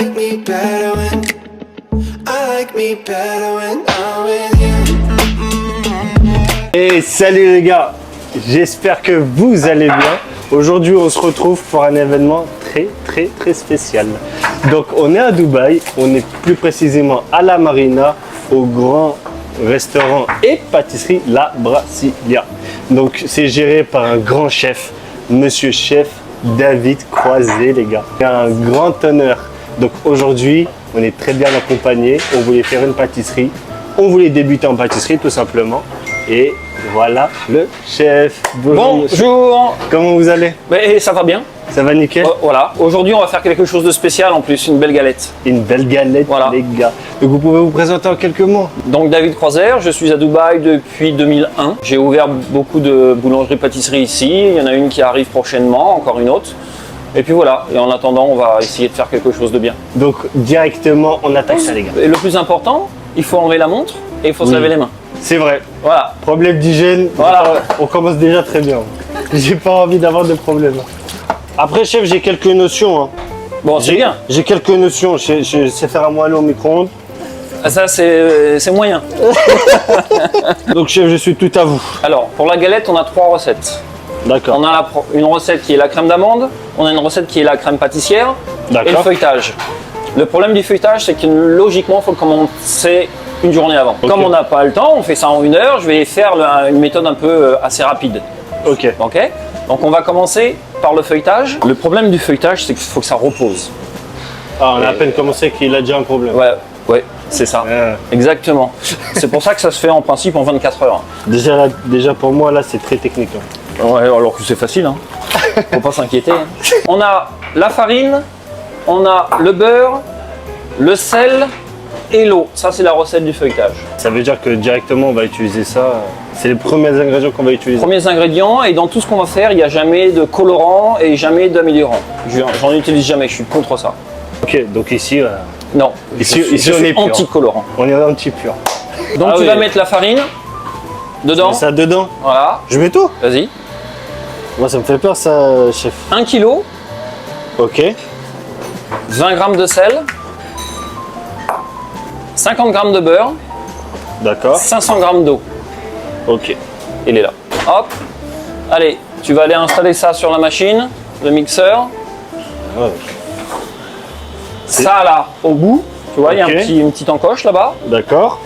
like me better when I'm with you. Et salut les gars, j'espère que vous allez bien. Aujourd'hui on se retrouve pour un événement très spécial. Donc on est à Dubaï, on est plus précisément à la Marina, au grand restaurant et pâtisserie La Brasilia. Donc c'est géré par un grand chef, monsieur chef David Croiset les gars. C'est un grand honneur. Donc aujourd'hui on est très bien accompagné, on voulait faire une pâtisserie, on voulait débuter en pâtisserie tout simplement. Et voilà le chef. Bonjour. Comment vous allez? Ça va bien. Ça va nickel? Voilà. Aujourd'hui, on va faire quelque chose de spécial en plus, une belle galette. Une belle galette, voilà. Les gars. Donc vous pouvez vous présenter en quelques mots? Donc David Croiset, je suis à Dubaï depuis 2001. J'ai ouvert beaucoup de boulangeries-pâtisseries ici. Il y en a une qui arrive prochainement, encore une autre. Et puis voilà. Et en attendant, on va essayer de faire quelque chose de bien. Donc directement, on attaque ça les gars. Et le plus important, il faut enlever la montre et il faut se laver les mains. C'est vrai. Voilà. Problème d'hygiène, voilà. On commence déjà très bien. J'ai pas envie d'avoir de problème. Après, chef, j'ai quelques notions. Hein. Bon, c'est bien. J'ai quelques notions. Je sais faire un moelleux au micro-ondes. Ça, c'est moyen. Donc, chef, je suis tout à vous. Alors, pour la galette, on a 3 recettes. D'accord. On a une recette qui est la crème d'amande, on a une recette qui est la crème pâtissière et le feuilletage. Le problème du feuilletage, c'est que logiquement, il faut commencer une journée avant. Okay. Comme on n'a pas le temps, on fait ça en 1 heure, je vais faire une méthode un peu assez rapide. Ok. Donc on va commencer par le feuilletage. Le problème du feuilletage, c'est qu'il faut que ça repose. Ah, on a à peine commencé qu'il a déjà un problème. Ouais, c'est ça. Exactement. C'est pour ça que ça se fait en principe en 24 heures. Déjà pour moi, là, c'est très technique. Hein. Ouais, alors que c'est facile. Hein. Faut pas s'inquiéter. Hein. On a la farine, on a le beurre, le sel et l'eau. Ça, c'est la recette du feuilletage. Ça veut dire que directement, on va utiliser ça. C'est les premiers ingrédients qu'on va utiliser. Premiers ingrédients, et dans tout ce qu'on va faire, il n'y a jamais de colorant et jamais d'améliorant. J'en utilise jamais, je suis contre ça. Ok, donc ici... non, ici on est anti-colorant. On est anti-pur. Donc tu vas mettre la farine dedans. Je mets ça dedans. Voilà. Je mets tout? Vas-y. Moi, ça me fait peur, ça, chef. 1 kg. Ok. 20 g de sel. 50 g de beurre. D'accord. 500 g d'eau. Ok. Il est là. Hop. Allez, tu vas aller installer ça sur la machine, le mixeur. Ouais. Ça là, au bout, tu vois, il y a une petite encoche là-bas. D'accord.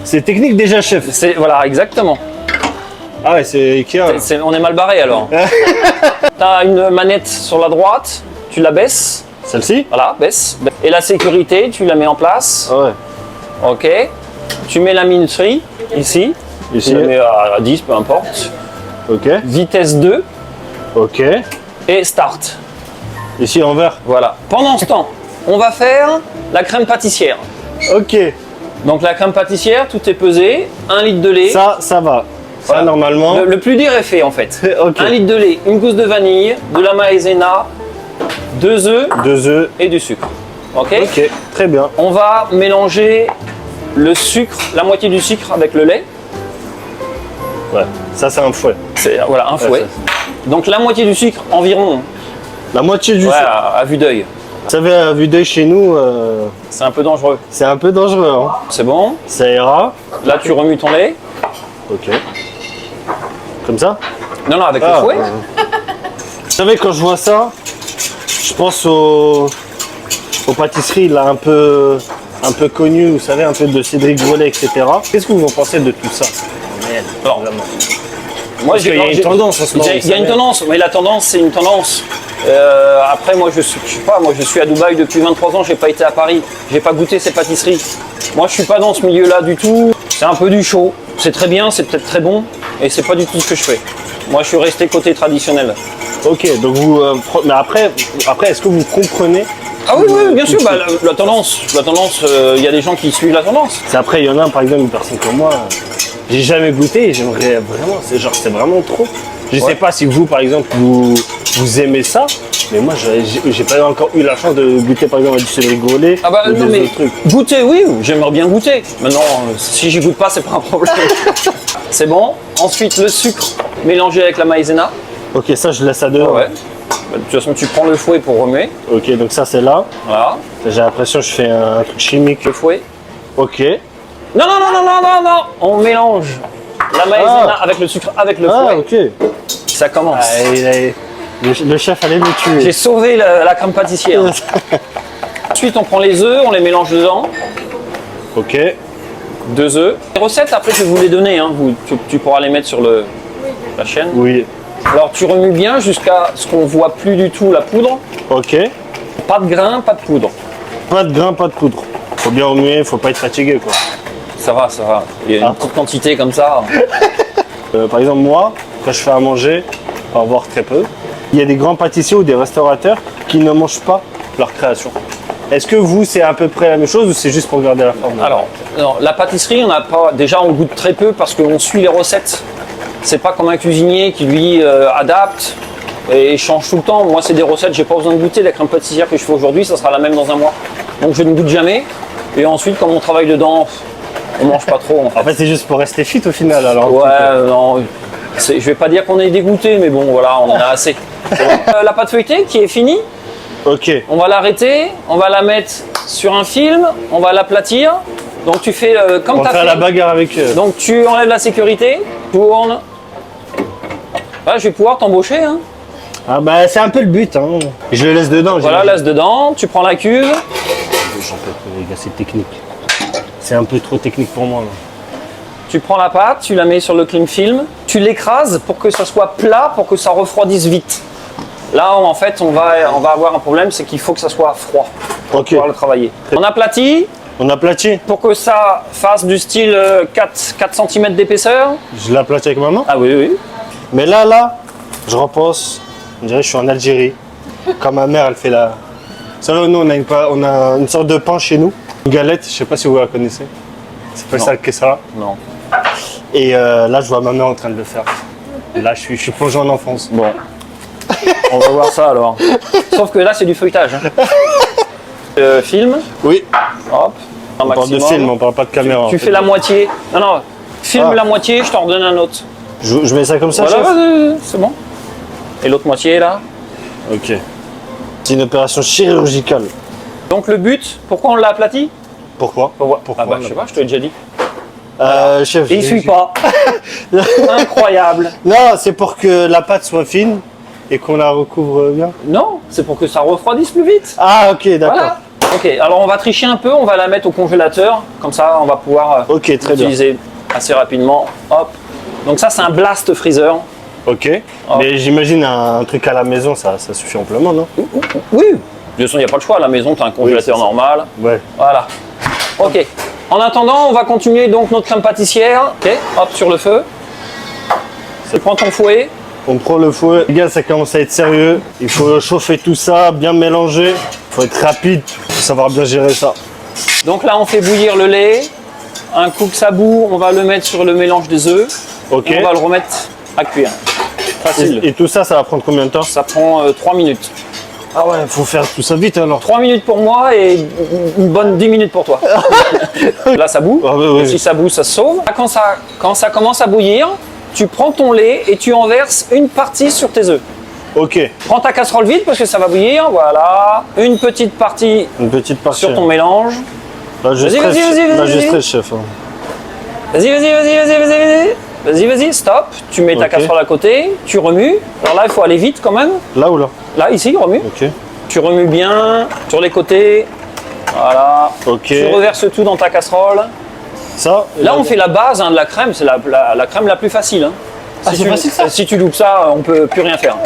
C'est technique déjà, chef. Voilà, exactement. Ah ouais, c'est Ikea. On est mal barré alors. Tu as une manette sur la droite, tu la baisses. Celle-ci? Voilà, baisse. Et la sécurité, tu la mets en place. Ouais. Ok. Tu mets la minuterie ici. Tu la mets à 10, peu importe. Ok. Vitesse 2. Ok. Et start. Ici en vert. Voilà. Pendant ce temps, on va faire la crème pâtissière. Ok. Donc la crème pâtissière, tout est pesé. 1 litre de lait. Ça va. Voilà. Ça, normalement. Le plus dur est fait en fait. Okay. 1 litre de lait, une gousse de vanille, de la maïzena, 2 œufs. 2 œufs. Et du sucre. Ok. Ok, très bien. On va mélanger le sucre, la moitié du sucre avec le lait. Ouais, ça c'est un fouet. Voilà, un fouet. Donc la moitié du sucre environ. La moitié du sucre. À vue d'œil. Vous savez, à vue d'œil chez nous, c'est un peu dangereux. C'est un peu dangereux. Hein. C'est bon. Ça ira. Là, tu remues ton lait. Ok. Comme ça? Non, avec le fouet. Vous savez, quand je vois ça, je pense aux pâtisseries là, un peu connues, vous savez, un peu de Cédric Grolet, etc. Qu'est-ce que vous en pensez de tout ça? Alors, moi, il y a une tendance en ce moment. Il y a une tendance, mais la tendance, c'est une tendance. Après, moi, je suis à Dubaï depuis 23 ans, j'ai pas été à Paris, j'ai pas goûté ces pâtisseries. Moi, je suis pas dans ce milieu-là du tout. C'est un peu du show. C'est très bien, c'est peut-être très bon, et c'est pas du tout ce que je fais. Moi, je suis resté côté traditionnel. Ok, donc vous. Mais après, est-ce que vous comprenez? Ah oui, bien sûr. Bah, la tendance, il y a des gens qui suivent la tendance. Après, il y en a, par exemple, une personne comme moi. J'ai jamais goûté et j'aimerais vraiment. C'est vraiment trop. Je sais pas si vous, par exemple, vous aimez ça, mais moi, j'ai pas encore eu la chance de goûter, par exemple, à du Cédric Grolet. Ah bah ou non, des mais autres trucs. goûter, oui, j'aimerais bien goûter. Maintenant, si j'y goûte pas, c'est pas un problème. C'est bon. Ensuite, le sucre mélangé avec la maïzena. Ok, ça, je laisse à deux. Ouais. De toute façon, tu prends le fouet pour remuer. Ok, donc ça c'est là. Voilà. J'ai l'impression que je fais un truc chimique. Le fouet. Ok. Non, non, non, non, non, non, non. On mélange la maïzena avec le sucre, avec le Ah, fouet. ok. Ça commence. Le chef allait me J'ai tuer. sauvé la crème pâtissière. Ensuite, on prend les œufs, on les mélange dedans. Ok. 2 œufs. Les recettes, après, je vais vous les donner. Hein. Tu pourras les mettre sur la chaîne. Oui. Alors, tu remues bien jusqu'à ce qu'on voit plus du tout la poudre. Ok. Pas de grain, pas de poudre. Pas de grain, pas de poudre. Faut bien remuer, faut pas être fatigué quoi. Ça va, ça va. Il y a une petite quantité comme ça. Par exemple, moi, quand je fais à manger, on va voir très peu, il y a des grands pâtissiers ou des restaurateurs qui ne mangent pas leur création. Est-ce que vous, c'est à peu près la même chose ou c'est juste pour garder la forme? Alors, non, la pâtisserie, on n'a pas. Déjà, on goûte très peu parce qu'on suit les recettes. C'est pas comme un cuisinier qui lui adapte et change tout le temps. Moi, c'est des recettes, j'ai pas besoin de goûter. La crème pâtissière que je fais aujourd'hui, ça sera la même dans un mois. Donc, je ne goûte jamais. Et ensuite, comme on travaille dedans, on mange pas trop. En fait. En fait, c'est juste pour rester fit au final alors. Ouais, non. Je vais pas dire qu'on est dégoûté, mais bon, voilà, on en a assez. C'est bon. La pâte feuilletée qui est finie. Ok. On va l'arrêter, on va la mettre sur un film, on va l'aplatir. Donc tu fais comme On tu as va faire fait. la bagarre avec eux. Donc tu enlèves la sécurité, tourne. Voilà, je vais pouvoir t'embaucher. Hein. Ah bah c'est un peu le but. Hein. Je le laisse dedans. Voilà, laisse dedans, tu prends la cuve. J'en peux plus les gars, c'est technique. C'est un peu trop technique pour moi. Là. Tu prends la pâte, tu la mets sur le cling film, tu l'écrases pour que ça soit plat, pour que ça refroidisse vite. Là, en fait, on va avoir un problème, c'est qu'il faut que ça soit froid pour Ok. pouvoir le travailler. On aplatit On aplatit. pour que ça fasse du style 4 cm d'épaisseur. Je l'aplatis avec ma main. Ah oui, oui. Mais là, je repense. On dirait que je suis en Algérie. Quand ma mère, elle fait la. Vous savez, nous, on a une sorte de pain chez nous. Une galette, je sais pas si vous la connaissez. C'est pas Non. ça que ça. Non. Et là, je vois ma mère en train de le faire. Là, je suis plongé en enfance. Bon. On va voir ça alors. Sauf que là, c'est du feuilletage. Hein. Film, Oui, hop. Un on parle de maximum. film, on parle pas de caméra. Tu en fais fait. la moitié. Non, non. Filme Ah. la moitié, je t'en redonne un autre. Je mets ça comme ça, Voilà, chef. c'est bon. Et l'autre moitié là. Ok. C'est une opération chirurgicale. Donc le but, pourquoi on l'a aplati? Pourquoi? Ah bah, je sais pas, je te l'ai déjà dit. Chef. Et il suit pas. Incroyable. Non, c'est pour que la pâte soit fine et qu'on la recouvre bien. Non, c'est pour que ça refroidisse plus vite. Ah, ok, d'accord. Voilà. Ok, alors on va tricher un peu, on va la mettre au congélateur. Comme ça, on va pouvoir Ok, très bien. l'utiliser assez rapidement. Hop. Donc ça, c'est un blast freezer. Ok. Oh. Mais j'imagine un truc à la maison, ça suffit amplement, non? Oui. De toute façon, il n'y a pas le choix. À la maison, tu as un congélateur c'est ça. normal. Ouais. Voilà. Ok. En attendant, on va continuer donc notre crème pâtissière. Ok. Hop, sur le feu. Tu prends ton fouet. On prend le fouet. Les gars, ça commence à être sérieux. Il faut chauffer tout ça, bien mélanger. Il faut être rapide, faut savoir bien gérer ça. Donc là, on fait bouillir le lait. Un coup que ça bout, on va le mettre sur le mélange des œufs. Ok. Et on va le remettre à cuire. Facile. Et tout ça, ça va prendre combien de temps? Ça prend 3 minutes. Ah ouais, faut faire tout ça vite alors. 3 minutes pour moi et une bonne 10 minutes pour toi. Là, ça bout. Ah oui, oui. Et si ça bout, ça se sauve. Là, quand ça commence à bouillir, tu prends ton lait et tu en verses une partie sur tes œufs. Ok. Prends ta casserole vide parce que ça va bouillir. Voilà. Une petite partie Une petite partie. sur ton mélange. Là, je Vas-y, stresse, vas-y, là, je vas-y. stresse, chef. hein. Vas-y, stop. Tu mets ta Ok. casserole à côté, tu remues. Alors là, il faut aller vite quand même. Là ou là? Là, ici, remue. Ok. Tu remues bien sur les côtés. Voilà. Ok. Tu reverses tout dans ta casserole. Ça. Là, on fait la base hein, de la crème. C'est la crème la plus facile. Hein. Ah, c'est facile, ça Si tu loupes ça, on peut plus rien faire.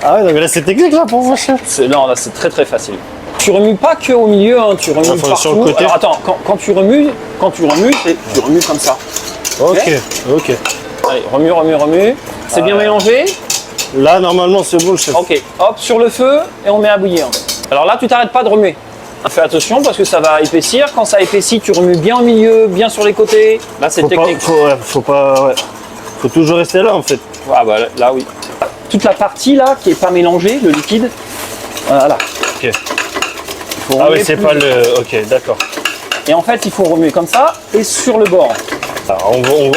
Ah ouais, donc là, c'est technique là pour vous, chef. Non, là, c'est très très facile. Tu remues pas que au milieu, hein, tu remues Ah, faut sur le partout. côté. Alors attends, quand tu remues, tu remues comme ça. Ok, ok. Allez, remue. C'est bien mélangé. Là, normalement, c'est bon, le chef. Ok, hop, sur le feu et on met à bouillir. Alors là, tu t'arrêtes pas de remuer. Fais attention parce que ça va épaissir. Quand ça épaissit, tu remues bien au milieu, bien sur les côtés. Là, c'est Faut pas, technique. faut pas, ouais. Faut toujours rester là, en fait. Ah bah, là, oui. Toute la partie là qui est pas mélangée, le liquide. Voilà. Ok. Faut Ah remuer oui, c'est plus. pas le. Ok, d'accord. Et en fait, il faut remuer comme ça et sur le bord. Alors,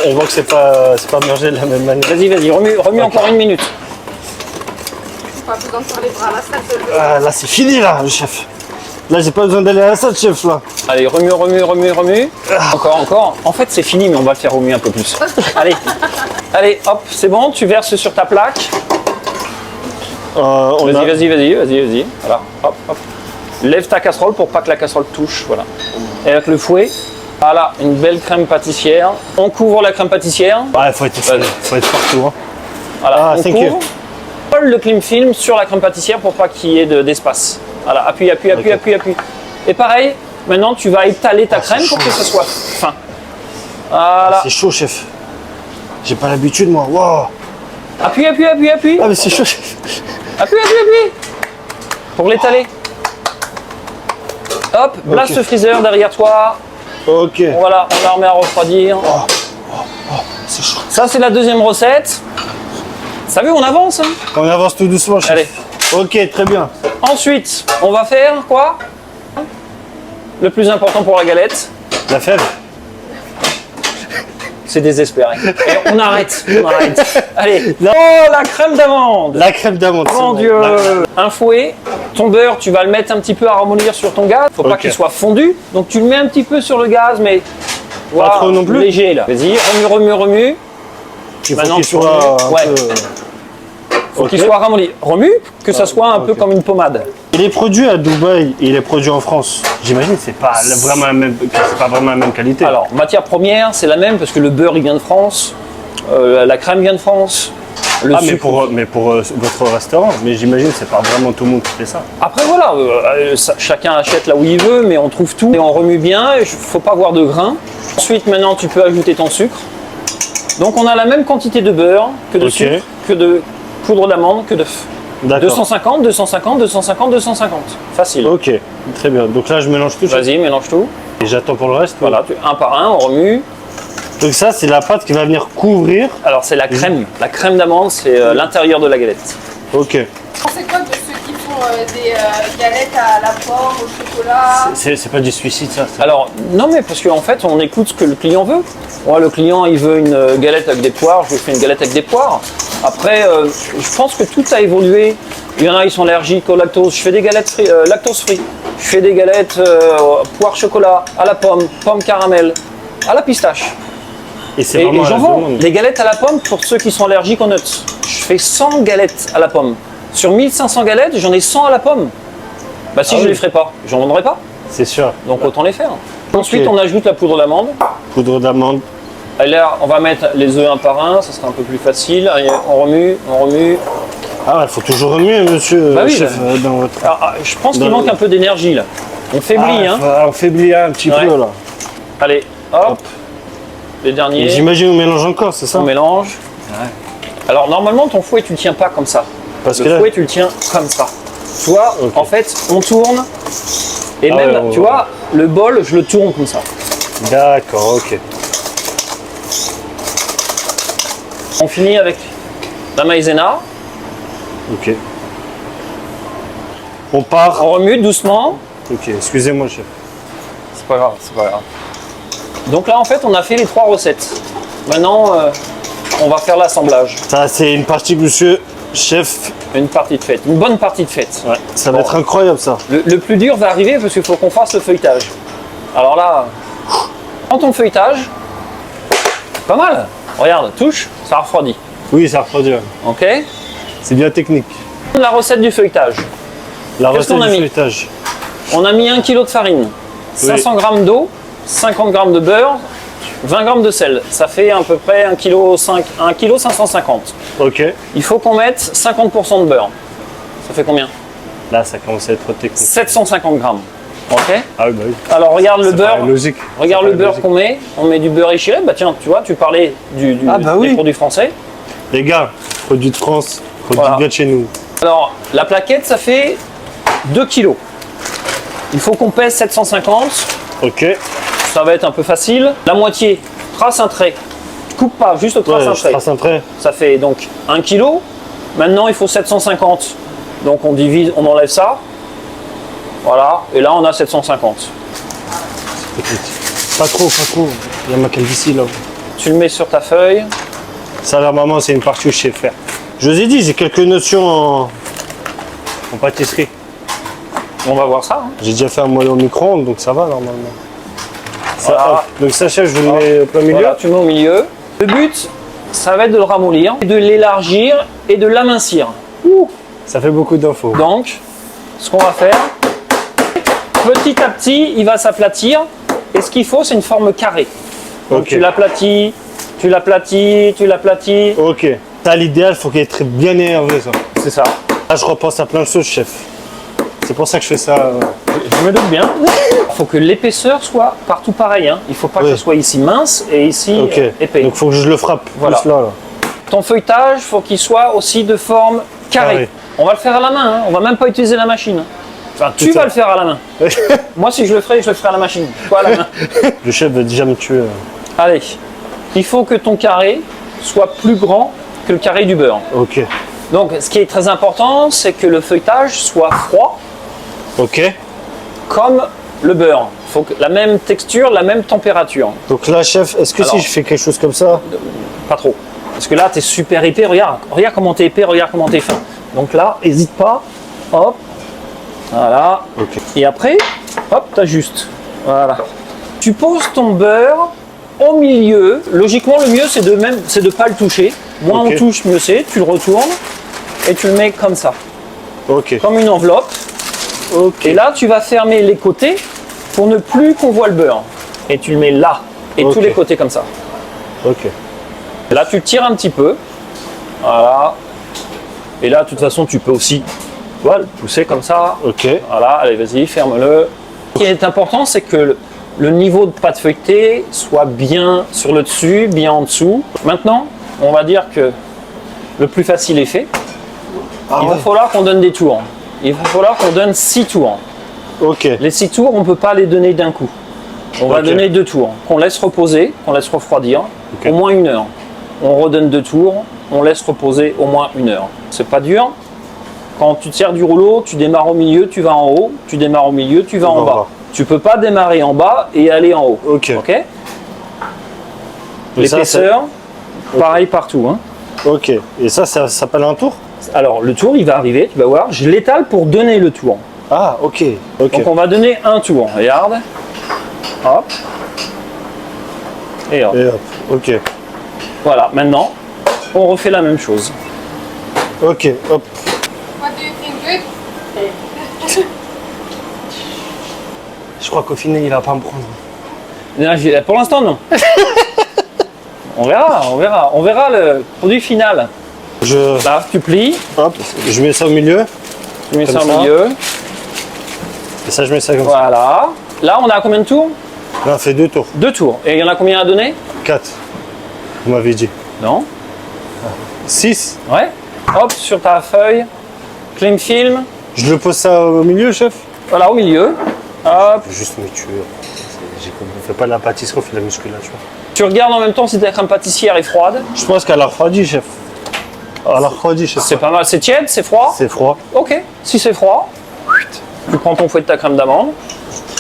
on voit que c'est pas mangé de la même manière. Vas-y, remue Ok. encore 1 minute. pas besoin de faire les bras à la salle. Ah, là, c'est fini, là, le chef. Là, j'ai pas besoin d'aller à la salle, chef, là. Allez, remue, remue, remue, remue. Encore, encore. En fait, c'est fini, mais on va le faire remuer un peu plus. Allez, allez, hop, c'est bon, tu verses sur ta plaque. Vas-y, vas-y, vas-y, vas-y, vas-y. Voilà, hop, hop. Lève ta casserole pour pas que la casserole touche, voilà. Et avec le fouet, voilà, une belle crème pâtissière. On couvre la crème pâtissière. Ouais, faut être partout, hein. Voilà, Ah, on thank you. couvre. Colle le clim film sur la crème pâtissière pour pas qu'il y ait d'espace. Voilà, appuie, appuie, appuie, Ok. appuie, appuie. Et pareil, maintenant tu vas étaler ta crème pour que ce soit fin. Voilà. C'est chaud, chef. J'ai pas l'habitude, moi. Wow. Appuie, appuie, appuie, appuie. Ah, mais c'est chaud, chef. Appuie, appuie, appuie. Pour l'étaler. Hop, place Ok. le freezer derrière toi. Ok. Voilà, on la remet à refroidir. C'est chaud. Ça, c'est la deuxième recette. Ça vu, on avance. Hein. On avance tout doucement, chef. Allez. Ok, très bien. Ensuite, on va faire quoi? Le plus important pour la galette, La fève. c'est désespéré. Et on arrête, on arrête. Allez. Oh, la crème d'amande. La crème d'amande. c'est Mon bon. Dieu. La- Un fouet. Ton beurre, tu vas le mettre un petit peu à ramollir sur ton gaz. Faut pas Ok. qu'il soit fondu. Donc tu le mets un petit peu sur le gaz, mais voilà, trop non plus. léger là. Vas-y, remue, remue, remue. Il faut Maintenant, qu'il tu soit un remues. Ouais. peu... Faut Ok. qu'il soit ramolli. Remue, que ça soit un peu ok. comme une pommade. Il est produit à Dubaï et il est produit en France. J'imagine que c'est pas vraiment la même qualité. Alors, matière première, c'est la même parce que le beurre il vient de France, la crème vient de France. Le ah, mais sucre. pour votre restaurant. Mais j'imagine que c'est pas vraiment tout le monde qui fait ça. Après voilà, chacun achète là où il veut, mais on trouve tout et on remue bien. Il faut pas avoir de grains. Ensuite, maintenant, tu peux ajouter ton sucre. Donc, on a la même quantité de beurre que de Ok. sucre, que de poudre d'amande, que d'œuf. D'accord. 250, 250, 250, 250. Facile. Ok, très bien. Donc là, je mélange tout. Vas-y, mélange tout. Et j'attends pour le reste. Voilà, un par un, on remue. Donc ça, c'est la pâte qui va venir couvrir. Alors, c'est la crème. La crème d'amande, c'est l'intérieur de la galette. Ok. C'est quoi de ceux qui font des galettes à la pomme, au chocolat? C'est pas du suicide, ça. Alors, non, mais parce qu'en fait, on écoute ce que le client veut. Moi, le client, il veut une galette avec des poires, je lui fais une galette avec des poires. Après, je pense que tout a évolué. Il y en a, ils sont allergiques au lactose. Je fais des galettes lactose free. Je fais des galettes poire chocolat, à la pomme, pomme caramel, à la pistache. Et c'est Et vraiment à j'en la vends demande. des galettes à la pomme pour ceux qui sont allergiques aux nuts. Je fais 100 galettes à la pomme. Sur 1500 galettes, j'en ai 100 à la pomme. Bah si Ah je oui. les ferais pas, j'en vendrais pas. C'est sûr. Donc autant les faire. Ensuite, on ajoute la poudre d'amande. Poudre d'amande. Et là, on va mettre les œufs un par un, ça sera un peu plus facile. Allez, on remue, on remue. Ah, il faut toujours remuer, monsieur Bah oui, chef, bah. dans votre... Alors, je pense qu'il Dans manque le- un peu d'énergie là. On faiblit, hein. On faiblit un petit Ouais. peu, là. Allez, hop. Les Et derniers. j'imagine on mélange encore, c'est ça? On mélange. Alors normalement, ton fouet, tu le tiens pas comme ça. Parce Le que là, fouet, tu le tiens comme ça. Tu vois, Ok. en fait, on tourne. Et Ah même, ouais, on tu voit. vois, le bol, je le tourne comme ça. d'accord, ok. On finit avec la maïzena. Ok. On part. On remue doucement. Ok, excusez-moi, chef. C'est pas grave, c'est pas grave. Donc là, en fait, on a fait les 3 recettes. Maintenant, on va faire l'assemblage. Ça, c'est une partie que monsieur chef. Une partie de fête, une bonne partie de fête. Ouais, ça va Bon. être incroyable, ça. Le plus dur va arriver parce qu'il faut qu'on fasse le feuilletage. Alors là, prends ton feuilletage. Pas mal. Regarde, touche, ça refroidit. Oui, ça refroidit. ouais. Ok. C'est bien technique. La recette du feuilletage. La Qu'est-ce recette qu'on a du mis feuilletage. On a mis 1 kg de farine, 500 g d'eau, 50 g de beurre, 20 g de sel. Ça fait à peu près 1 kg 550. Ok. Il faut qu'on mette 50% de beurre. Ça fait combien? Là, ça commence à être technique. 750 g. Ok. Ah oui, bah oui. Alors regarde le Ça beurre. paraît logique. Regarde Ça le paraît beurre logique. qu'on met. On met du beurre échiré. Bah tiens, tu vois, tu parlais Ah bah oui. des produits français. Les gars, produit de France, produit Voilà. bien de chez nous. Alors la plaquette, ça fait 2 kg. Il faut qu'on pèse 750. Ok. Ça va être un peu facile. La moitié, trace un trait. Coupe pas, juste trace Ouais, un je trait. trace un trait. Ça fait donc 1 kg. Maintenant, il faut 750. Donc on divise, on enlève ça. Voilà. Et là, on a 750. Pas trop, pas trop. Il y a ma calvitie là. Tu le mets sur ta feuille. Ça, la maman, c'est une partie que je sais faire. Je vous ai dit, j'ai quelques notions en pâtisserie. On va voir ça. Hein. J'ai déjà fait un moelleux au micro-ondes, donc ça va normalement. Ça, Voilà. hop. Donc ça, chef, je vous le mets au plein milieu. Voilà, tu mets au milieu. Le but, ça va être de le ramollir, de l'élargir et de l'amincir. Ça fait beaucoup d'infos. Donc, ce qu'on va faire, petit à petit, il va s'aplatir. Et ce qu'il faut, c'est une forme carrée. Donc Ok. tu l'aplatis, tu l'aplatis, tu l'aplatis. Ok. Ça, l'idéal, faut qu'il être bien énervé, ça. C'est ça. Là, je repense à plein de choses, chef. C'est pour ça que je fais ça. Je me doute bien. Il faut que l'épaisseur soit partout pareil. Hein. Il ne faut pas que Oui. ça soit ici mince et ici Ok. épais. Donc, faut que je le frappe Voilà. plus là. Ton feuilletage, il faut qu'il soit aussi de forme carrée. Carré. On va le faire à la main. Hein. On va même pas utiliser la machine. Enfin, tu Putain. vas le faire à la main. Moi, si je le ferai à la machine. Toi, à la main. Le chef va déjà me tuer. Allez. Il faut que ton carré soit plus grand que le carré du beurre. Ok. Donc, ce qui est très important, c'est que le feuilletage soit froid Ok. comme le beurre. Il faut que la même texture, la même température. Donc là, chef, est-ce que Alors. si je fais quelque chose comme ça, Pas trop. Parce que là, tu es super épais. Regarde comment tu es épais, regarde comment tu es fin. Donc là, n'hésite pas. Hop. Voilà. ok. Et après, hop, tu ajustes. Voilà. Tu poses ton beurre au milieu. Logiquement, le mieux, c'est de ne pas le toucher. Moins Ok. on touche, mieux c'est. Tu le retournes et tu le mets comme ça. Ok. Comme une enveloppe. Ok. Et là, tu vas fermer les côtés pour ne plus qu'on voit le beurre. Et tu le mets là. Et Ok. tous les côtés comme ça. Ok. Et là, tu le tires un petit peu. Voilà. Et là, de toute façon, tu peux aussi voilà, le pousser comme ça. Ok. Voilà, allez, vas-y, ferme-le. Ce qui est important, c'est que le niveau de pâte feuilletée soit bien sur le dessus, bien en dessous. Maintenant, on va dire que le plus facile est fait. Il va falloir qu'on donne des tours. Il va falloir qu'on donne 6 tours. Ok. Les 6 tours, on ne peut pas les donner d'un coup. On va Ok. donner 2 tours, qu'on laisse reposer, qu'on laisse refroidir, Ok. au moins 1 heure. On redonne 2 tours, on laisse reposer au moins 1 heure. C'est pas dur. Quand tu tires du rouleau, tu démarres au milieu, tu vas en haut, tu démarres au milieu, tu vas en bas. Tu peux pas démarrer en bas et aller en haut. Ok. Ok. Et ça, L'épaisseur, pareil partout. Hein. Ok. Et ça s'appelle un tour? Alors le tour, il va arriver, tu vas voir. Je l'étale pour donner le tour. Ah, ok. Ok. Donc on va donner un tour. Regarde. Hop. Et hop. Et hop. Ok. Voilà, maintenant, on refait la même chose. Ok. Hop. What do you think, good? Je crois qu'au final, il va pas me prendre. Non, pour l'instant, non. On verra le produit final. Je. Là, tu plies, Hop. Je mets ça au milieu. tu mets Comme ça au ça. milieu. Et ça, je mets ça comme ça. Voilà. Là, on a combien de tours? Là, on fait 2 tours. 2 tours. Et il y en a combien à donner? 4. Vous m'avez dit. Non. 6. Ouais. Hop, sur ta feuille. Clean film. Je le pose ça au milieu, chef? Voilà, au milieu. Hop. Je vais juste me tuer. On fait pas de la pâtisserie, on fait de la musculation. Tu regardes en même temps si ta crème pâtissière est froide. Je pense qu'elle a refroidi, chef. Elle a refroidi, chef. C'est pas mal. C'est tiède, c'est froid. C'est froid. Ok. Si c'est froid, tu prends ton fouet de ta crème d'amande.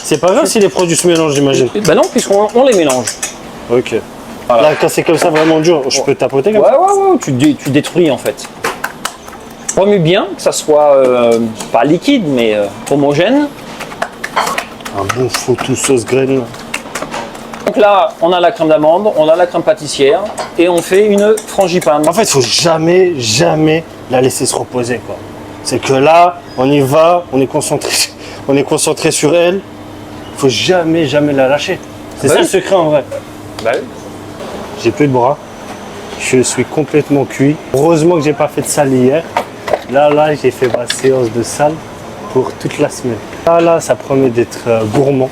C'est pas grave si les produits se mélangent, j'imagine. Ben non, puisqu'on les mélange. Ok. Voilà. Là, quand c'est comme ça vraiment dur, je peux tapoter comme Ouais, ça? ouais, ouais, tu détruis en fait. Remue bien, que ça soit pas liquide, mais homogène. Un bon photo sauce graine. Donc là, on a la crème d'amande, on a la crème pâtissière, et on fait une frangipane. En fait, il faut jamais, jamais la laisser se reposer, quoi. C'est que là, on y va, on est concentré sur elle. Il faut jamais, jamais la lâcher. C'est Bah ça oui. le secret en vrai. Bah oui. J'ai plus de bras. Je suis complètement cuit. Heureusement que j'ai pas fait de salle hier. Là, j'ai fait ma séance de salle pour toute la semaine. Là, ça promet d'être gourmand.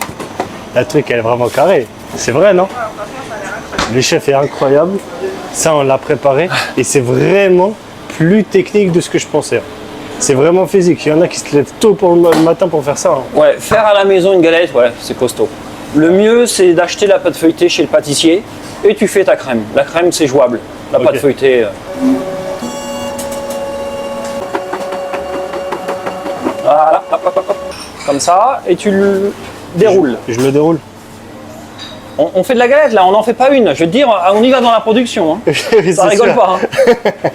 La truc, elle est vraiment carrée. C'est vrai, non? Le chef est incroyable. Ça, on l'a préparé. Et c'est vraiment plus technique de ce que je pensais. C'est vraiment physique. Il y en a qui se lèvent tôt pour le matin pour faire ça. Hein. Ouais, faire à la maison une galette, ouais, c'est costaud. Le mieux, c'est d'acheter la pâte feuilletée chez le pâtissier et tu fais ta crème. La crème, c'est jouable. La Ok. pâte feuilletée. Voilà, hop, hop, hop, hop. Comme ça, et tu le déroules. Je le déroule. On fait de la galette là, on n'en fait pas une. Je veux te dire, on y va dans la production. Hein. Oui, Ça c'est rigole sûr. pas. Hein.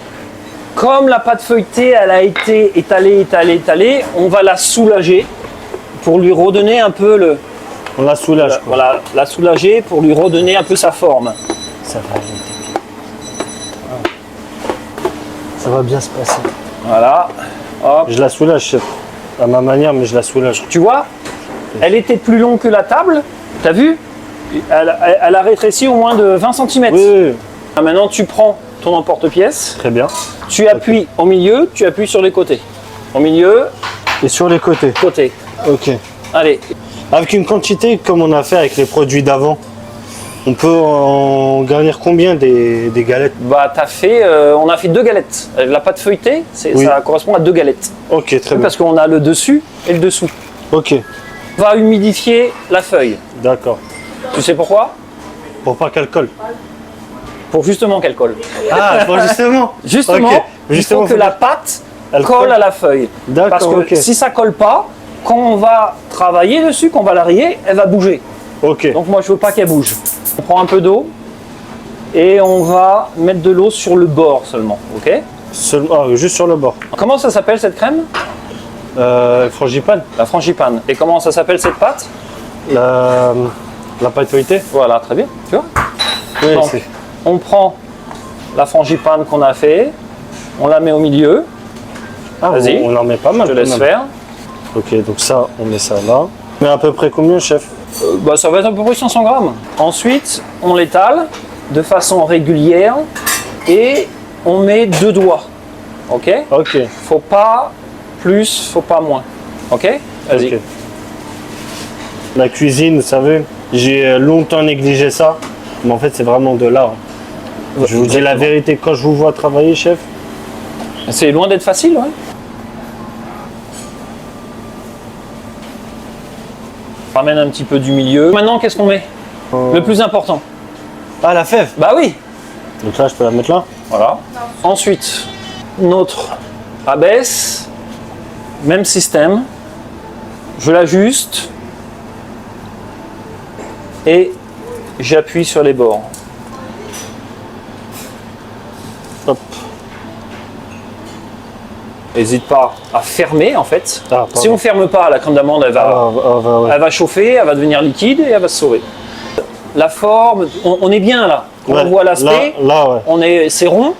Comme la pâte feuilletée, elle a été étalée, on va la soulager pour lui redonner un peu le... On la soulage. Quoi. Voilà, la soulager pour lui redonner un peu sa forme. Ça va aller. Ça va bien se passer. Voilà. Hop. Je la soulage, chef. À ma manière, mais je la soulage. Tu vois, elle était plus longue que la table. T'as vu? Elle a rétréci au moins de 20 cm. Oui, oui, oui. Maintenant, tu prends ton emporte-pièce. Très bien. Tu appuies au milieu, tu appuies sur les côtés. Au milieu, Et sur les côtés. côté. Ok. Allez. Avec une quantité comme on a fait avec les produits d'avant, on peut en garnir combien des galettes? Bah, on a fait 2 galettes. La pâte feuilletée, Oui. ça correspond à 2 galettes. Ok, très bien. Parce qu'on a le dessus et le dessous. Ok, On va humidifier la feuille. d'accord. Tu sais pourquoi? Pour pas qu'elle colle. Pour justement qu'elle colle. Ah, bon, justement. Justement, Ok. il Justement, faut que la pâte Elle colle colle. à la feuille. D'accord, Parce que ok. si ça colle pas, quand on va travailler dessus, quand on va la rayer, elle va bouger. Ok. Donc moi je veux pas qu'elle bouge. On prend un peu d'eau et on va mettre de l'eau sur le bord seulement, ok? Juste sur le bord. Comment ça s'appelle cette crème? Frangipane. La frangipane. Et comment ça s'appelle cette pâte? La pâte feuilletée. Voilà, très bien, tu vois? Oui, Donc, c'est. on prend la frangipane qu'on a fait, on la met au milieu, Ah, vas-y. on en met pas mal. je te quand laisse même. faire. Ok, donc ça, on met ça là. Mais à peu près combien, chef? Bah, ça va être à peu près 500 grammes. Ensuite, on l'étale de façon régulière et on met 2 doigts. Ok? Ok. Faut pas plus, faut pas moins. Ok? Vas-y. Ok. La cuisine, vous savez, j'ai longtemps négligé ça, mais en fait, c'est vraiment de l'art. Je vous dis la vérité, quand je vous vois travailler, chef, C'est loin d'être facile, ouais. Ramène un petit peu du milieu. Maintenant, qu'est-ce qu'on met? Le plus important. ah, la fève. Bah oui. Donc là, je peux la mettre là. Voilà. Ensuite, notre abaisse, même système. Je l'ajuste et j'appuie sur les bords. Hop. N'hésite pas à fermer en fait. Ah, pardon. Si on ferme pas, la crème d'amande elle va, Ouais. elle va chauffer, elle va devenir liquide et elle va se sauver. La forme, on est bien là. Ouais, On voit l'aspect. Là, ouais. C'est rond,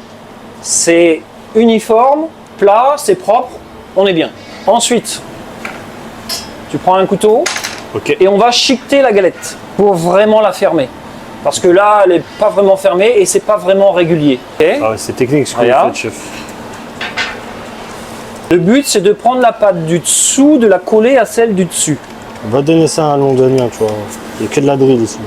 c'est uniforme, plat, c'est propre, on est bien. Ensuite, tu prends un couteau Ok. et on va chiqueter la galette pour vraiment la fermer. Parce que là, elle n'est pas vraiment fermée et c'est pas vraiment régulier. Ok. Ah ouais, c'est technique ce que vous Regarde. faites, chef. Le but, c'est de prendre la pâte du dessous, de la coller à celle du dessus. On va donner ça à un londonien, tu vois. Il n'y a que de la drill ici.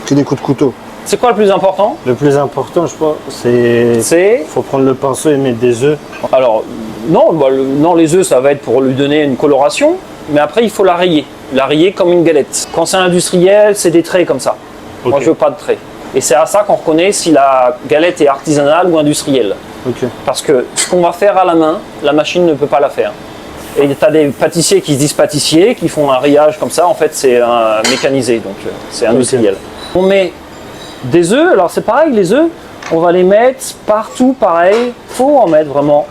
Que des coups de couteau. C'est quoi le plus important? Le plus important, je pense, c'est. C'est... Faut prendre le pinceau et mettre des œufs. Alors, non, non, les œufs, ça va être pour lui donner une coloration, mais après, il faut la rayer. La rayer comme une galette. Quand c'est industriel, c'est des traits comme ça. Moi, Ok. je veux pas de traits. Et c'est à ça qu'on reconnaît si la galette est artisanale ou industrielle. Ok. Parce que ce qu'on va faire à la main, la machine ne peut pas la faire. Et tu as des pâtissiers qui se disent pâtissiers, qui font un rayage comme ça, en fait c'est un mécanisé, donc c'est industriel. On met des œufs, alors c'est pareil, les œufs, on va les mettre partout pareil, faut en mettre vraiment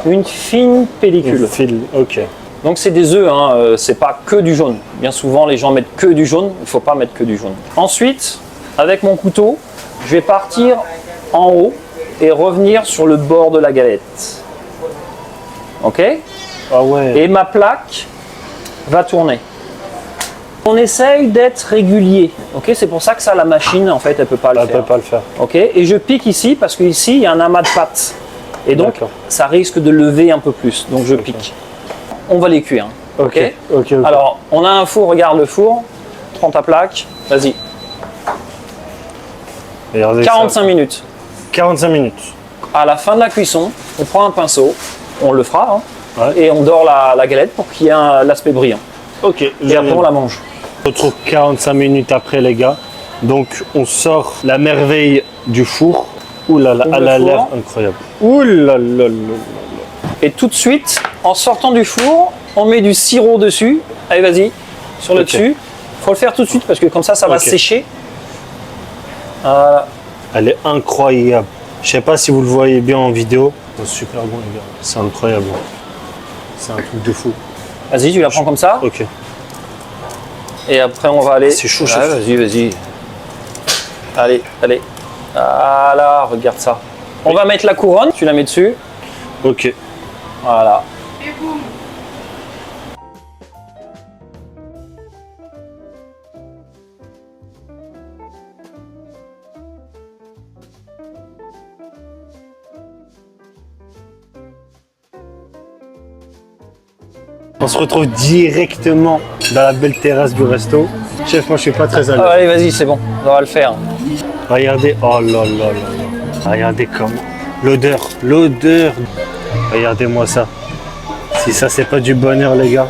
une fine pellicule. Le fil, ok. Donc c'est des œufs, hein, c'est pas que du jaune. Bien souvent les gens mettent que du jaune, il ne faut pas mettre que du jaune. Ensuite, avec mon couteau, je vais partir en haut et revenir sur le bord de la galette. Ok? Ah ouais. Et ma plaque va tourner. On essaye d'être régulier. Ok? C'est pour ça que ça, la machine, en fait, elle peut pas le Elle faire. peut pas le faire. Ok? Et je pique ici parce qu'ici, il y a un amas de pâte. Et donc, D'accord. ça risque de lever un peu plus. Donc, je pique. On va les cuire. Hein. Ok. Ok. Alors, on a un four, regarde le four. Prends ta plaque. Vas-y. Regardez 45 ça. minutes. 45 minutes. À la fin de la cuisson, on prend un pinceau. On le fera. Hein, Ouais. et on dore la galette pour qu'il y ait l'aspect brillant. Ok. Et après, on la mange. On se retrouve 45 minutes après, les gars. Donc, on sort la merveille du four. Ouh là là, Ouvre elle le a four. l'air incroyable. Ouh là là là. Et tout de suite, en sortant du four, on met du sirop dessus. Allez, vas-y, sur le Ok. dessus. Faut le faire tout de suite parce que comme ça va Ok. sécher. Voilà. Elle est incroyable. Je sais pas si vous le voyez bien en vidéo. Oh, super bon les gars, c'est incroyable. C'est un truc de fou. Vas-y, tu la prends comme ça. Ok. Et après, on va aller. C'est chaud, Ah, chef. vas-y, vas-y. Allez, allez. Voilà, regarde ça. On va mettre la couronne, tu la mets dessus. Ok. Voilà. Et boum. On se retrouve directement dans la belle terrasse du resto. Chef, moi je suis pas très à l'aise. Ah, allez, vas-y, c'est bon, on va le faire. Regardez, oh là là là là. Regardez comme l'odeur, l'odeur. Regardez-moi ça. Si ça c'est pas du bonheur les gars.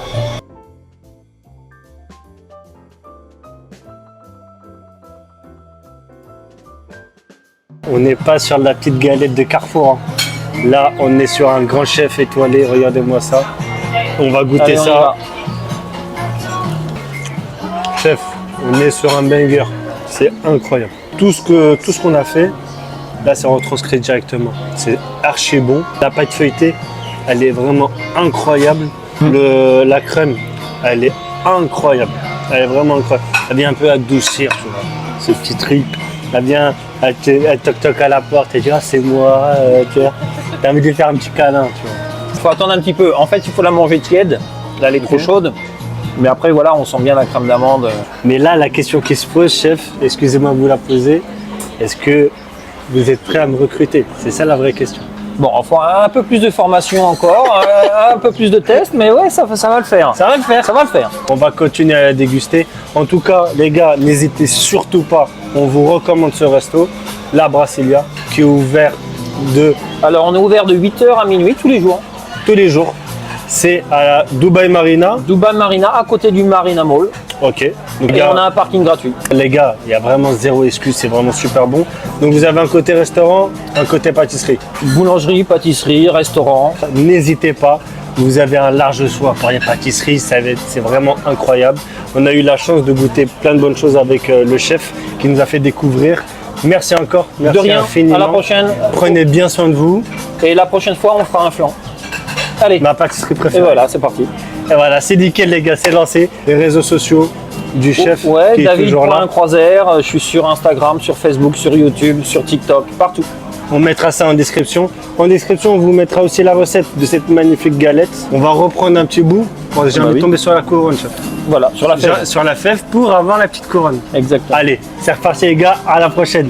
On n'est pas sur la petite galette de Carrefour. Hein. Là, on est sur un grand chef étoilé. Regardez-moi ça. On va goûter Allez, on y ça. va. Chef, on est sur un banger. C'est incroyable. Tout ce qu'on a fait, là, c'est retranscrit directement. C'est archi bon. La pâte feuilletée, elle est vraiment incroyable. La crème, elle est incroyable. Elle est vraiment incroyable. Elle vient un peu adoucir, tu vois, ce petit truc. Elle vient, elle toque à la porte et dit ah, c'est moi, tu vois. T'as envie de lui faire un petit câlin, tu vois. Il faut attendre un petit peu. En fait, il faut la manger tiède. Là, elle est trop chaude. Mais après, voilà, on sent bien la crème d'amande. Mais là, la question qui se pose, chef, excusez-moi de vous la poser, est-ce que vous êtes prêt à me recruter? C'est ça la vraie question. Bon, il faut un peu plus de formation encore, un peu plus de tests, mais ouais, ça va le faire. Ça va le faire. Ça va le faire. On va continuer à la déguster. En tout cas, les gars, n'hésitez surtout pas. On vous recommande ce resto, La Brasilia, qui est ouvert Alors, on est ouvert de 8h à minuit tous les jours. tous les jours. C'est à la Dubai Marina. Dubai Marina, à côté du Marina Mall. Ok. Donc, Et on a un parking gratuit. les gars, il y a vraiment zéro excuse. C'est vraiment super bon. Donc, vous avez un côté restaurant, un côté pâtisserie. Boulangerie, pâtisserie, restaurant. N'hésitez pas. Vous avez un large choix pour les pâtisseries. C'est vraiment incroyable. On a eu la chance de goûter plein de bonnes choses avec le chef qui nous a fait découvrir. Merci encore. Merci De rien. infiniment. À la prochaine. Prenez bien soin de vous. Et la prochaine fois, on fera un flan. Allez. Ma pâtisserie Et préférée. voilà, c'est parti. Et voilà, c'est nickel les gars, c'est lancé. Les réseaux sociaux du chef Ouais, qui est toujours là. David.croiser. Je suis sur Instagram, sur Facebook, sur YouTube, sur TikTok, partout. On mettra ça en description. En description, on vous mettra aussi la recette de cette magnifique galette. On va reprendre un petit bout. Bon, j'ai envie de oui. tomber sur la couronne, chef. Voilà, sur la fève. Sur la fève pour avoir la petite couronne. Exactement. Allez, c'est reparti les gars, à la prochaine.